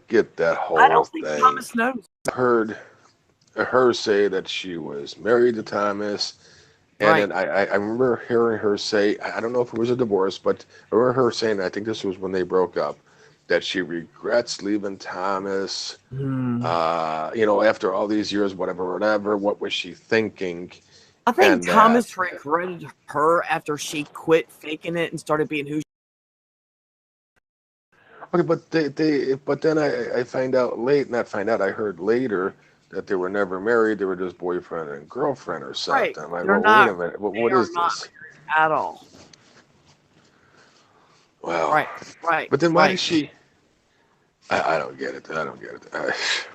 get that I whole don't think thing. Thomas knows. I heard her say that she was married to Thomas, and Right. then I remember hearing her say, I don't know if it was a divorce, but I remember her saying, I think this was when they broke up, that she regrets leaving Thomas. Hmm. After all these years, whatever, what was she thinking? I think And that. Thomas regretted her after she quit faking it and started being who. Okay, but but then I find out not find out, I heard later that they were never married, they were just boyfriend and girlfriend or Right. something. I'm like, They're well, wait a not. minute, They what are is not this? married at all. Well, Right. Right. but then why does Right. she? I don't get it. I don't get it.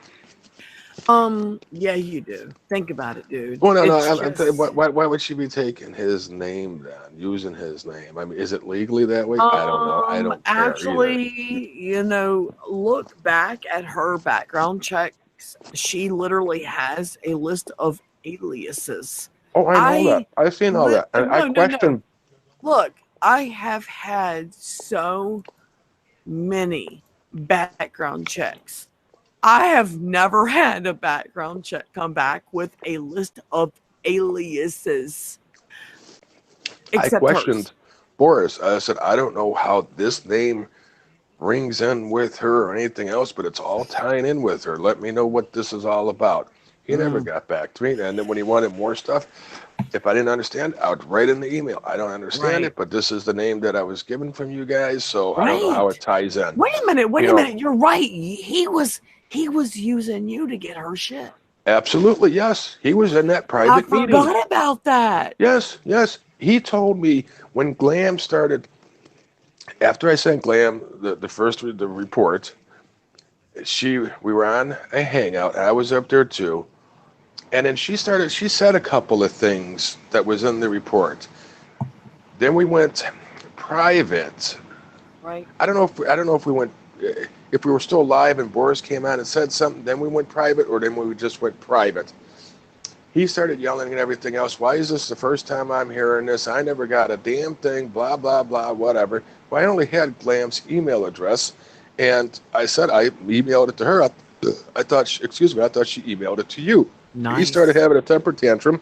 Yeah, you do. Think about it, dude. Well, no, no. It's I'm telling you, just why would she be taking his name then, using his name? I mean, is it legally that way? I don't know. I don't care either. actually, look back at her background checks. She literally has a list of aliases. Oh, I know that. I I've seen all that, and I no, no, no. question. Look, I have had so many background checks. I have never had a background check come back with a list of aliases I except hers. questioned Boris. I said, I don't know how this name rings in with her or anything else, but it's all tying in with her. Let me know what this is all about. He never Mm, got back to me. And then when he wanted more stuff, if I didn't understand, I would write in the email. I don't understand right. it, but this is the name that I was given from you guys, so I don't know how it Right. ties in. Wait a minute. Wait You a know, minute. You're right. He was using you to get her shit. absolutely, yes. He was in that I private meeting. forgot about that. Yes, yes. He told me when Glam started, after I sent Glam the first the report, we were on a hangout. I was up there too. And then she said a couple of things that was in the report. Then we went private. Right. I don't know if we went if we were still live and Boris came on and said something, then we went private, or then we just went private. He started yelling and everything else. Why is this the first time I'm hearing this? I never got a damn thing, blah, blah, blah, whatever. Well, I only had Glam's email address, and I said I emailed it to her. I thought, I thought she emailed it to you. He started Nice. having a temper tantrum.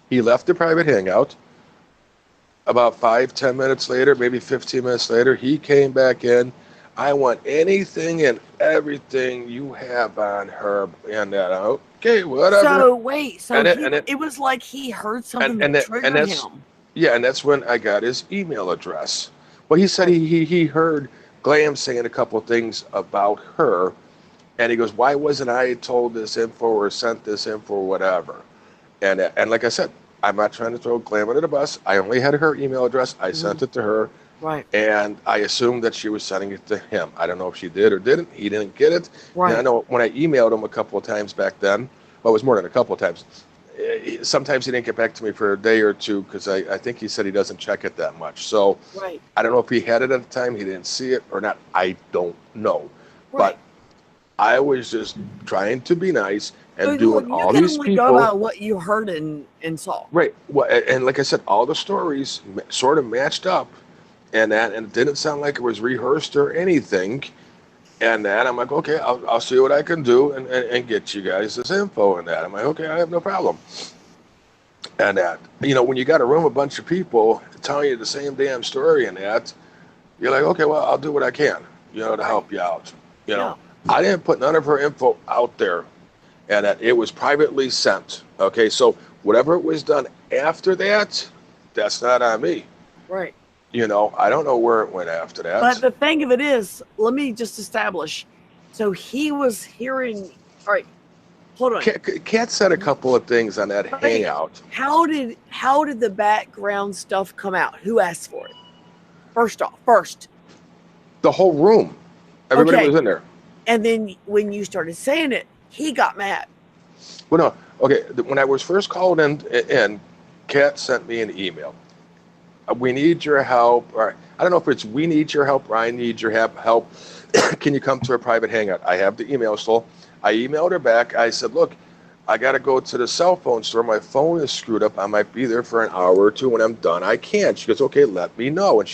He left the private hangout. About 5, 10 minutes later, maybe 15 minutes later, he came back in. I want anything and everything you have on her. And that, okay, whatever. So wait. So And it, he. and it, It was like he heard and something and that that, and triggered that's him. yeah, and that's when I got his email address. Well, he said Right. he heard Glam saying a couple things about her, and he goes, "Why wasn't I told this info or sent this info or whatever?" And like I said, I'm not trying to throw Glam under the bus. I only had her email address. I Mhm. sent it to her, Right. and I assumed that she was sending it to him. I don't know if she did or didn't. He didn't get it. And I Right. know when I emailed him a couple of times back then, well, it was more than a couple of times. Sometimes he didn't get back to me for a day or two because I think he said he doesn't check it that much. So Right. I don't know if he had it at the time, he didn't see it or not. I don't know. But Right. I was just trying to be nice So and doing you all can these only go people. about what you heard and saw. Right. Well, and like I said, all the stories sort of matched up, and it didn't sound like it was rehearsed or anything. And that I'm like, okay, I'll see what I can do and get you guys this info and that. I'm like, okay, I have no problem. And that, when you got a room, a bunch of people telling you the same damn story and that, you're like, okay, well, I'll do what I can, to Right. help you out. You Yeah. know, I didn't put none of her info out there, and that it was privately sent. Okay, so whatever was done after that, that's not on me. Right. I don't know where it went after But that. the thing of it is, let me just establish. So he was hearing. All right. Hold on. Kat said a couple of things on that Wait. hangout. How did the background stuff come out? Who asked for it? First off, first. The whole room, everybody Okay. was in there. And then when you started saying it, he got mad. Well, no, okay. When I was first called in, Kat sent me an email. We need your help. Or I don't know if it's we need your help or I need your help. Can you come to a private hangout? I have the email still. I emailed her back. I said, look, I got to go to the cell phone store. My phone is screwed up. I might be there for an hour or two. When I'm done, I can't. She goes, okay, let me know. And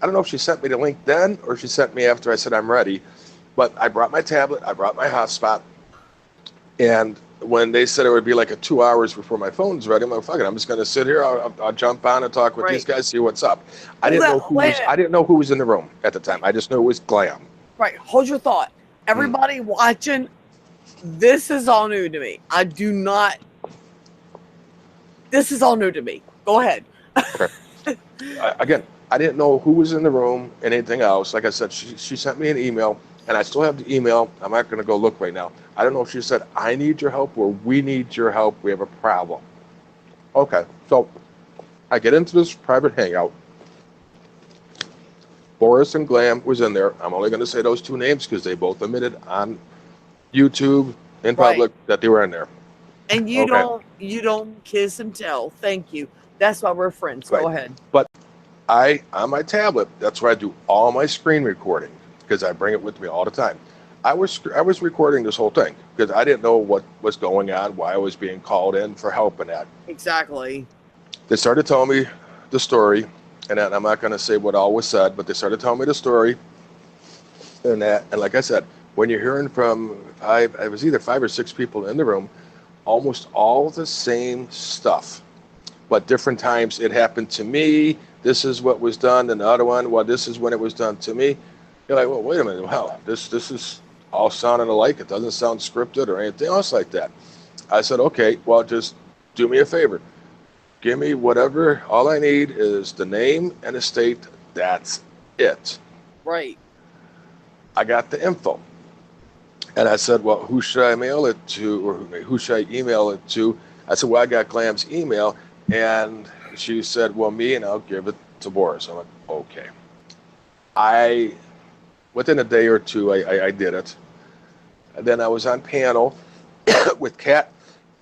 I don't know if she sent me the link then or she sent me after I said I'm ready. But I brought my tablet, I brought my hotspot, and when they said it would be like a 2 hours before my phone's ready, I'm like, fuck it, I'm just going to sit here. I'll jump on and talk with these Right. guys, see what's up. I Hold didn't know that. who was. I didn't know who was in the room at the time. I just knew it was Glam. Right. Hold your thought. Everybody watching, this is all new to me. I do not. This is all new to me. Go ahead. Okay. Again, I didn't know who was in the room, anything else. Like I said, she sent me an email, and I still have the email. I'm not going to go look right now. I don't know if she said, I need your help or we need your help. We have a problem. Okay, so I get into this private hangout. Boris and Glam was in there. I'm only going to say those two names because they both admitted on YouTube in public that they were in there. And you don't kiss and tell. Thank you. That's why we're friends. Go ahead. But on my tablet, that's where I do all my screen recording because I bring it with me all the time. I was recording this whole thing because I didn't know what was going on, why I was being called in for help and that. Exactly. They started telling me the story, and I'm not going to say what all was said, but they started telling me the story and that. And like I said, when you're hearing from it was either 5 or 6 people in the room, almost all the same stuff, but different times it happened to me. This is what was done, and the other one, well, this is when it was done to me. You're like, well, wait a minute, wow, this is all sounding alike. It doesn't sound scripted or anything else like that. I said, okay, well, just do me a favor. Give me whatever. All I need is the name and the state. That's it. Right. I got the info. And I said, well, who should I mail it to, or who should I email it to? I said, well, I got Glam's email. And she said, well, me, and I'll give it to Boris. I'm like, okay. Within a day or two, I did it. And then I was on panel with Kat.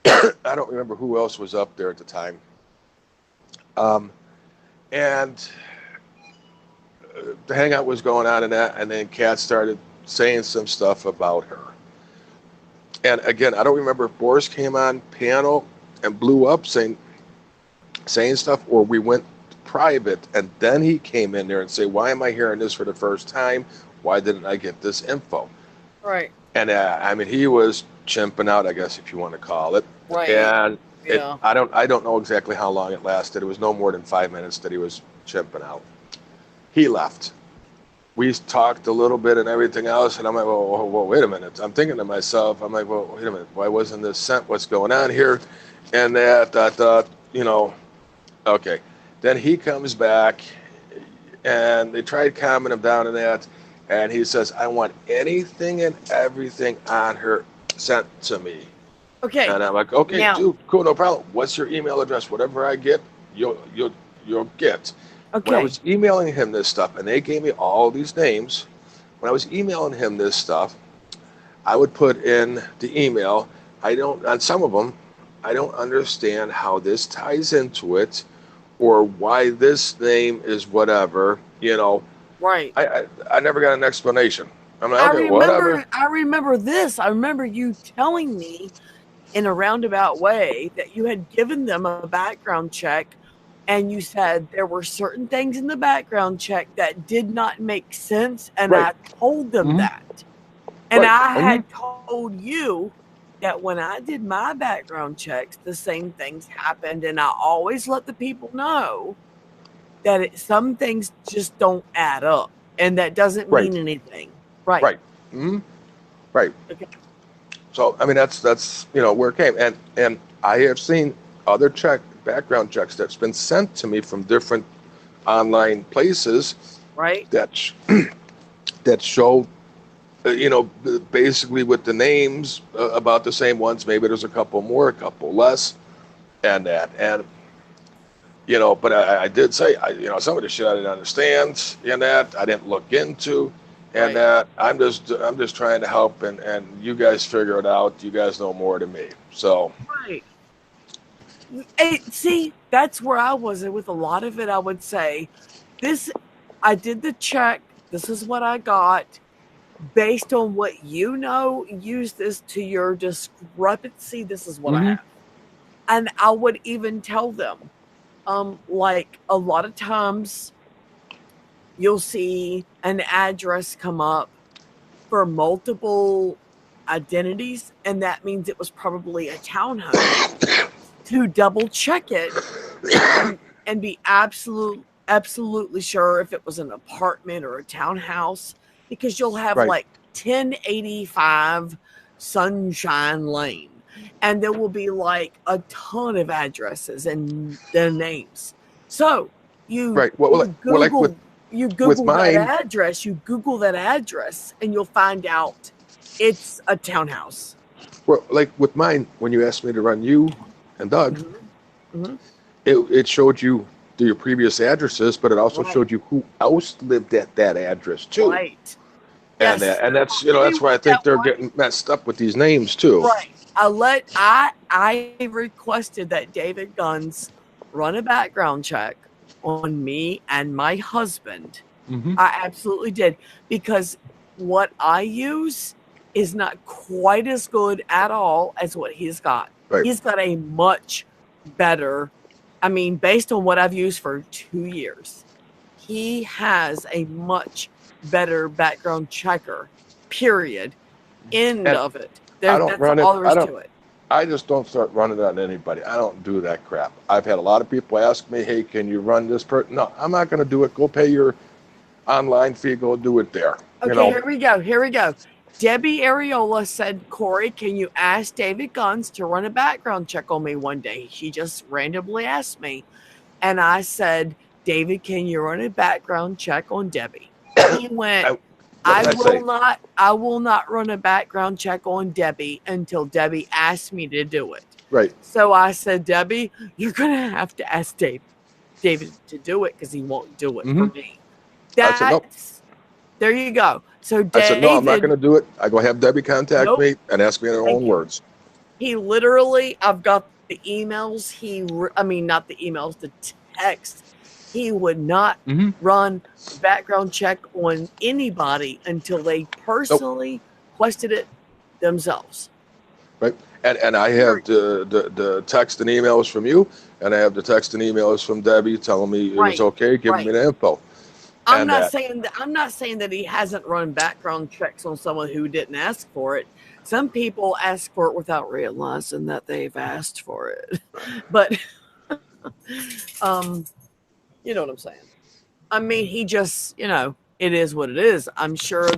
I don't remember who else was up there at the time. And the hangout was going on and that, and then Kat started saying some stuff about her. And again, I don't remember if Boris came on panel and blew up saying stuff, or we went private and then he came in there and say, why am I hearing this for the first time? Why didn't I get this info? Right. And I mean, he was chimping out, I guess, if you want to call it. Right. And Yeah. I don't know exactly how long it lasted. It was no more than 5 minutes that he was chimping out. He left. We talked a little bit and everything else, and I'm like, well, wait a minute. I'm thinking to myself, I'm like, well, wait a minute. Why wasn't this sent? What's going on here? And that, okay. Then he comes back, and they tried calming him down and that, and he says, I want anything and everything on her sent to me. Okay. And I'm like, okay, now, dude, cool, no problem. What's your email address? Whatever I get, you'll get. Okay. When I was emailing him this stuff, and they gave me all these names, when I was emailing him this stuff, I would put in the email, on some of them, I don't understand how this ties into it, or why this name is whatever, Right. I never got an explanation. I'm like, okay, whatever. I remember this. I remember you telling me in a roundabout way that you had given them a background check, and you said there were certain things in the background check that did not make sense, and Right. I told them that. And Right. I had told you that when I did my background checks, the same things happened, and I always let the people know that some things just don't add up, and that doesn't mean anything. Right. Right. Mm-hmm. Right. Okay. So I mean that's where it came, and I have seen other background checks that's been sent to me from different online places, right, that show basically with the names about the same ones. Maybe there's a couple more, a couple less, and but I did say some of the shit I didn't understand, and that I didn't look into. And that I'm just trying to help, and you guys figure it out. You guys know more than me. So right. Hey, see, that's where I was with a lot of it. I would say, I did the check. This is what I got. Based on what use this to your discrepancy. This is what I have. And I would even tell them, like a lot of times, you'll see an address come up for multiple identities, and that means it was probably a townhome, to double check it and be absolutely sure if it was an apartment or a townhouse, because you'll have Right. like 1085 Sunshine Lane, and there will be like a ton of addresses and their names. So you Google mine, that address, and you'll find out it's a townhouse. well, like with mine, when you asked me to run you and Doug, Mm-hmm. it showed you your previous addresses, but it also showed you who else lived at that address too. Right. And Yes. and that's that's why I think they're getting messed up with these names too. Right. I requested that David Guns run a background check on me and my husband. Mm-hmm. I absolutely did, because what I use is not quite as good at all as what he's got. Right. He's got a much better, I mean, based on what I've used for 2 years, he has a much better background checker, period. End of it. That's all there is to it. I just don't start running it on anybody. I don't do that crap. I've had a lot of people ask me, hey, can you run this person? No, I'm not going to do it. Go pay your online fee. Go do it there. Okay, here we go. Debbie Areola said, Cori, can you ask David Guns to run a background check on me one day? She just randomly asked me. And I said, David, can you run a background check on Debbie? He went, I will not run a background check on Debbie until Debbie asks me to do it. Right. So I said, Debbie, you're going to have to ask David to do it, because he won't do it for me. I said, nope. There you go. So David, I said, no, I'm not going to do it. I go have Debbie contact me and ask me in her own words. He literally, I've got the emails. Not the emails, the text. He would not run background check on anybody until they personally requested it themselves. Right. And I have the text and emails from you, and I have the text and emails from Debbie telling me it was okay, giving me the info. I'm not saying that he hasn't run background checks on someone who didn't ask for it. Some people ask for it without realizing that they've asked for it. But you know what I'm saying? I mean, he just, it is what it is. I'm sure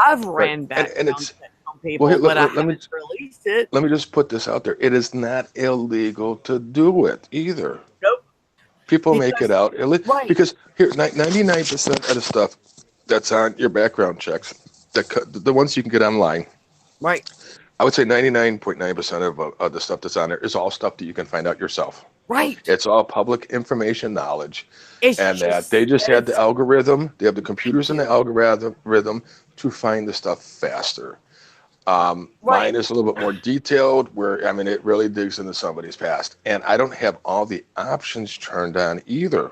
I've ran background checks on people, but I haven't released it. Let me just put this out there. It is not illegal to do it either. Nope. People make it out illegal. Right. Because here, 99% of the stuff that's on your background checks, the ones you can get online. Right. I would say 99.9% of the stuff that's on there is all stuff that you can find out yourself. Right. It's all public information knowledge. That they just had the algorithm. They have the computers and the algorithm to find the stuff faster. Mine is a little bit more detailed, where, it really digs into somebody's past. And I don't have all the options turned on either.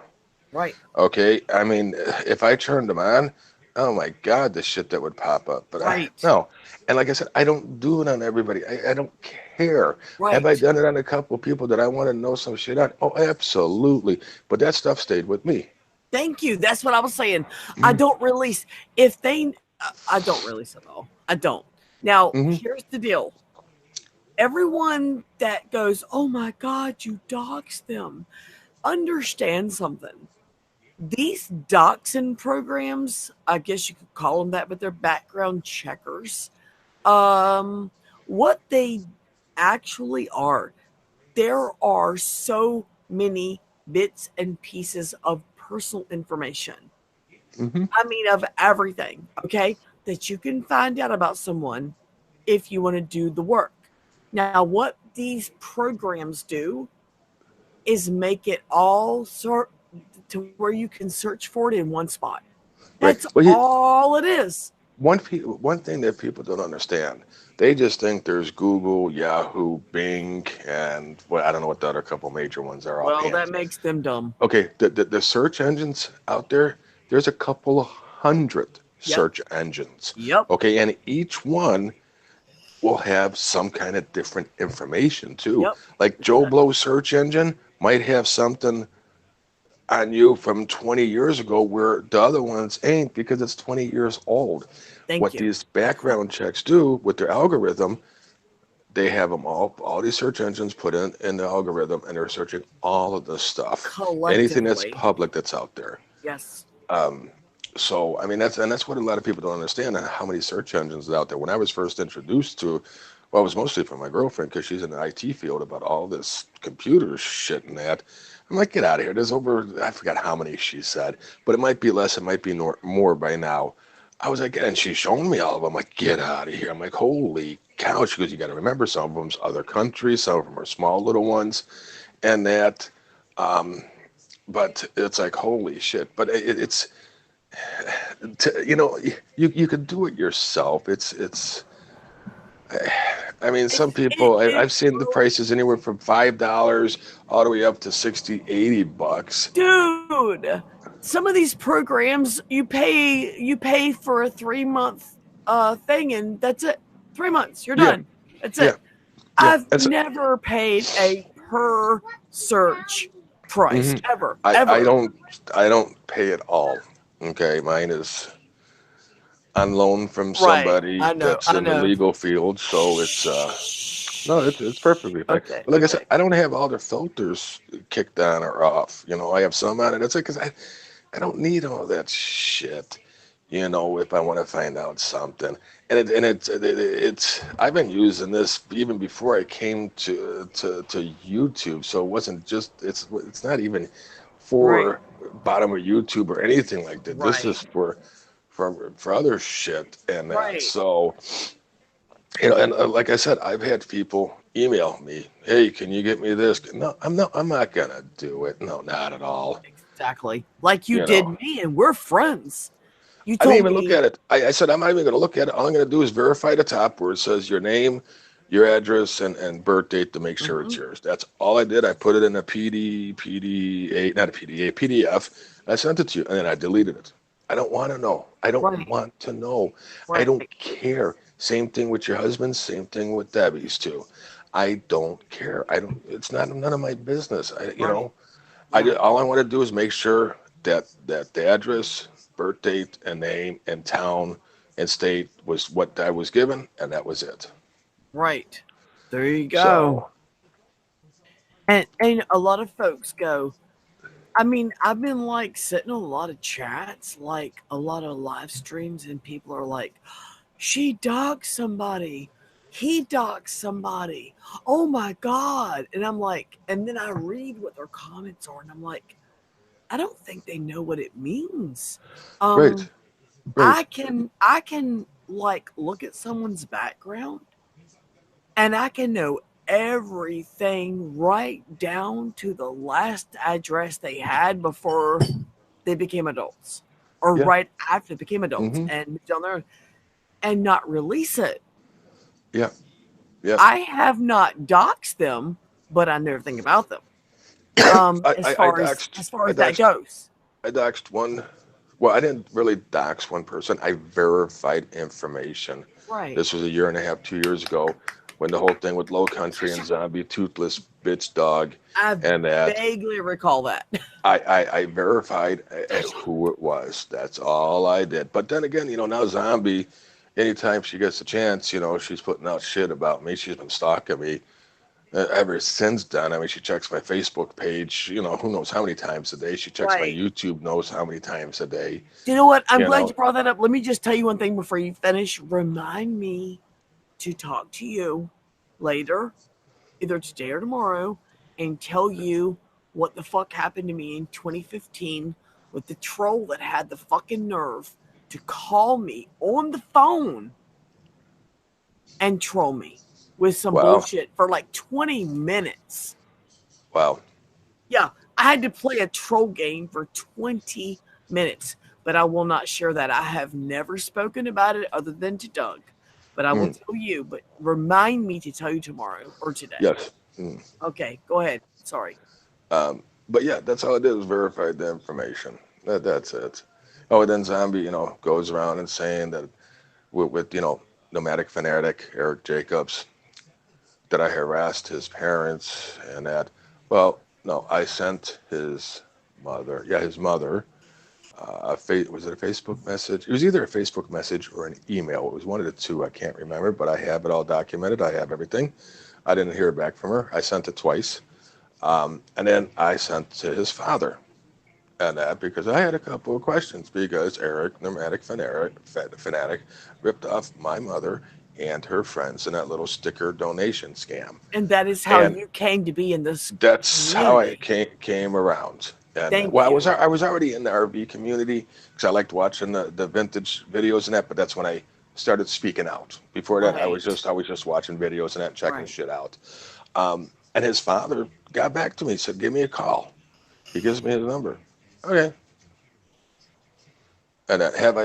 Right. Okay? If I turned them on, oh my God, the shit that would pop up. But no. And like I said, I don't do it on everybody. I don't care. Right. Have I done it on a couple of people that I want to know some shit on? Oh, absolutely. But that stuff stayed with me. Thank you. That's what I was saying. I don't release. I don't release at all. I don't. Now, here's the deal. Everyone that goes, oh my God, you doxed them, understand something. These doxing programs, I guess you could call them that, but they're background checkers. What they actually are, there are so many bits and pieces of personal information. Of everything, okay, that you can find out about someone if you want to do the work. Now, what these programs do is make it all sort to where you can search for it in one spot. That's all it is. One thing that people don't understand, they just think there's Google, Yahoo, Bing, and I don't know what the other couple major ones are. Well, that makes them dumb. Okay, the search engines out there, there's a couple of hundred search engines. Yep. Okay, and each one will have some kind of different information too. Yep. Like Joe Blow's search engine might have something on you from 20 years ago where the other ones ain't because it's 20 years old. Thank What you. these background checks do with their algorithm, they have them all these search engines put in the algorithm, and they're searching all of this stuff, anything that's Collectively. public that's out there. Yes. Um, so I mean that's what a lot of people don't understand, how many search engines are out there. When I was first introduced to, well, it was mostly from my girlfriend because she's in the IT field about all this computer shit and that. I'm like, get out of here. There's over, I forgot how many she said, but it might be less, it might be more by now. I was like, and she's showing me all of them. I'm like, get out of here. I'm like, holy cow. She goes, you got to remember some of them's other countries, some of them are small little ones, and that. Um, but it's like, holy shit. But it's you know, you could do it yourself. It's I mean, some people It I've seen the prices anywhere from $5 all the way up to 60, $80. dude, some of these programs you pay for a 3 month thing, and that's it. 3 months, you're Yeah, done. That's yeah, it. yeah. I've That's never paid a per search price hmm ever, I ever. don't pay at all. Okay, mine is on loan from Right. somebody I know. that's I in the know. legal field, so it's no, it's perfectly fine. Okay. But like I said, Okay. I don't have all the filters kicked on or off. You know, I have some on it. That's it because I don't need all that shit. You know, if I want to find out something, and it's I've been using this even before I came to YouTube. So it wasn't just it's not even Right. for bottom of YouTube or anything like that. This Right. is for other shit and that. Right. So and like I said, I've had people email me, "Hey, can you get me this?" No, I'm not gonna do it. No, not at all. Exactly. Like you You did know, me, and we're friends. You I didn't told even look me. at it. I said I'm not even gonna look at it. All I'm gonna do is verify the top where it says your name, your address, and birth date to make sure it's Mhm. yours. That's all I did. I put it in a PDA, not a PDA, PDF. I sent it to you, and then I deleted it. I don't want to know. I don't Right. want to know. I Right. don't care. Same thing with your husband. Same thing with Debbie's too. I don't care. I don't. It's not none of my business. Right. I Yeah. all I want to do is make sure that the address, birth date, and name, and town, and state was what I was given, and that was it. Right. There you go. So, And a lot of folks go, I mean, I've been like sitting on a lot of chats, like a lot of live streams, and people are like, she doxed somebody. He doxed somebody. Oh my God. And I'm like, and then I read what their comments are, and I'm like, I don't think they know what it means. right, right, I can like look at someone's background, and I can know everything right down to the last address they had before they became adults, or yeah, right after they became adults, mm-hmm, and moved on there and not release it. yeah, yeah. I have not doxed them, but I know everything about them. I, As I, I far as doxed, as far I as that doxed, goes. I doxed one. Well, I didn't really dox one person. I verified information. Right. This was a year and a half, 2 years ago, when the whole thing with Low Country and Zombie, Toothless Bitch Dog, I and that. vaguely recall that. I verified who it was. That's all I did. But then again, now Zombie, anytime she gets a chance, she's putting out shit about me. She's been stalking me ever since then. I mean, she checks my Facebook page, who knows how many times a day. She checks my Right. YouTube, knows how many times a day. You know what? I'm You glad you know, brought that up. Let me just tell you one thing before you finish. Remind me to talk to you later, either today or tomorrow, and tell you what the fuck happened to me in 2015 with the troll that had the fucking nerve to call me on the phone and troll me with some wow, bullshit for like 20 minutes. wow. Yeah, I had to play a troll game for 20 minutes, but I will not share that. I have never spoken about it other than to Doug, but I will Mm, tell you. But remind me to tell you tomorrow or today. yes. Mm. Okay, go ahead. Sorry. But yeah, that's all I did was verified the information. That's it. Oh, and then Zombie, goes around and saying that with nomadic fanatic Eric Jacobs, that I harassed his parents and that. Well, no, I sent his mother, yeah, his mother, was it a Facebook message? It was either a Facebook message or an email. It was one of the two. I can't remember, but I have it all documented. I have everything. I didn't hear back from her. I sent it twice. And then I sent to his father. And that because I had a couple of questions because Eric, Pneumatic Fanatic, ripped off my mother and her friends in that little sticker donation scam. And that is how And you came to be in this that's how I community. came around. And Thank well, you. I was already in the RV community because I liked watching the vintage videos and that. But that's when I started speaking out. Before that, Right. I was just watching videos and that, checking Right. shit out. And his father got back to me. He said, "Give me a call." He gives me his number. Okay. And have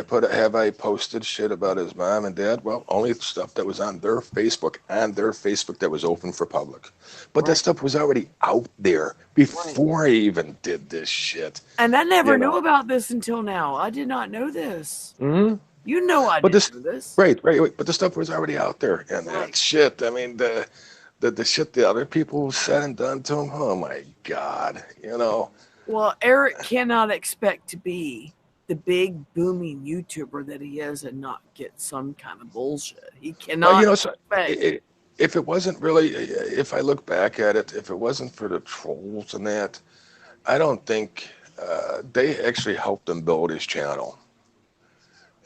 I posted shit about his mom and dad? Well, only stuff that was on their Facebook that was open for public. But that Right. stuff was already out there Right. before I even did this shit, And I never you knew know. about this until now. I did not know this. hmm You know I But didn't this, know this. right. But the stuff was already out there, and that Right. shit. I mean, the shit the other people said and done to him. Oh my God, you know. Well, Eric cannot expect to be the big booming YouTuber that he is and not get some kind of bullshit. He Well, cannot so expect. if it wasn't really, if I look back at it, if it wasn't for the trolls and that, I don't think they actually helped him build his channel.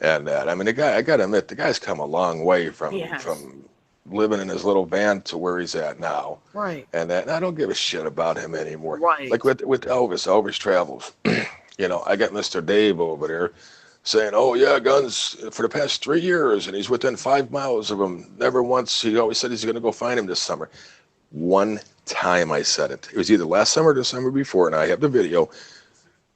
And that, I mean, the guy, I gotta admit, the guy's come a long way He has. from living in his little van to where he's at now. Right. And I don't give a shit about him anymore. Like Right. with Elvis Travels, I got Mr. Dave over there saying, "Oh yeah, guns for the past 3 years, and he's within 5 miles of him. Never once. He always said he's going to go find him this summer." One time I said it. It was either last summer or the summer before, and I have the video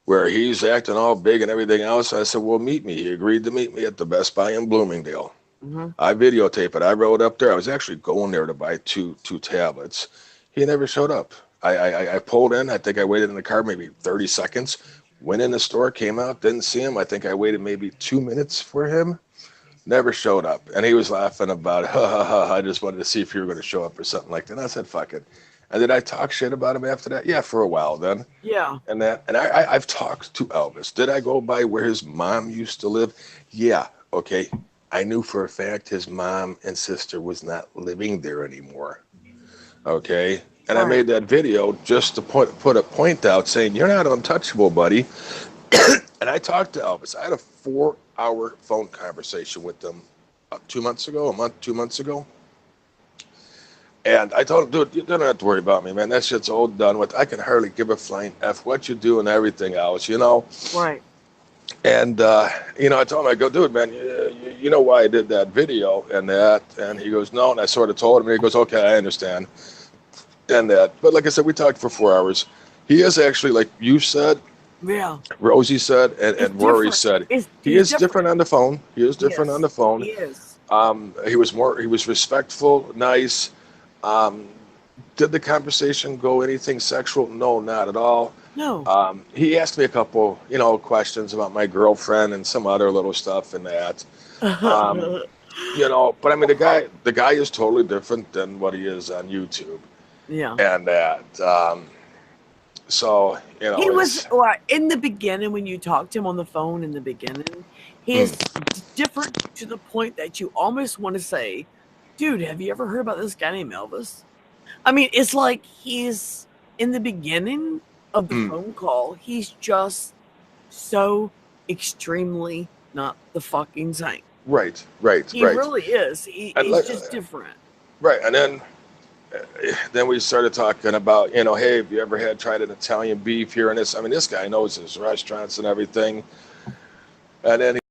where he's acting all big and everything else. I said, "Well, meet me." He agreed to meet me at the Best Buy in Bloomingdale. Mm-hmm. I videotape it. I rode up there. I was actually going there to buy two tablets. He never showed up. I pulled in. I think I waited in the car maybe 30 seconds. Went in the store, came out, didn't see him. I think I waited maybe 2 minutes for him. Never showed up. And he was laughing about, ha ha ha, I just wanted to see if you were going to show up or something like that. And I said, fuck it. And did I talk shit about him after that? Yeah, for a while then. Yeah. And I've talked to Elvis. Did I go by where his mom used to live? Yeah. Okay. I knew for a fact his mom and sister was not living there anymore. Okay. And I Right. made that video just to put a point out saying, "You're not untouchable, buddy." And I talked to Elvis. I had a 4-hour phone conversation with him 2 months ago, 2 months ago. And I told him, "Dude, you don't have to worry about me, man. That shit's all done with. I can hardly give a flying F what you do and everything else." Right. And, I told him, I go, "Dude, man, you know why I did that video and that?" And he goes, "No." And I sort of told him, and he goes, "Okay, I understand." And that. But like I said, we talked for 4 hours. He is actually, like you said, Yeah. Rosie said, It's and Rory different. said, he He's is different different. on the phone. He is different on Yes. the phone. He is. He was respectful, nice. Um, did the conversation go anything sexual? No, not at all. No. He asked me a couple, questions about my girlfriend and some other little stuff and that. Um, but I mean, the guy is totally different than what he is on YouTube Yeah. and that. So, He was it's, in the beginning when you talked to him on the phone in the beginning. He mm, is different to the point that you almost want to say, "Dude, have you ever heard about this guy named Elvis?" I mean, it's like he's in the beginning of the mm, phone call. He's just so extremely not the fucking same. right, right, He right. really is. And He's like, just different. right, and then we started talking about, hey, have you ever tried an Italian beef here and this? I mean, this guy knows his restaurants and everything. And then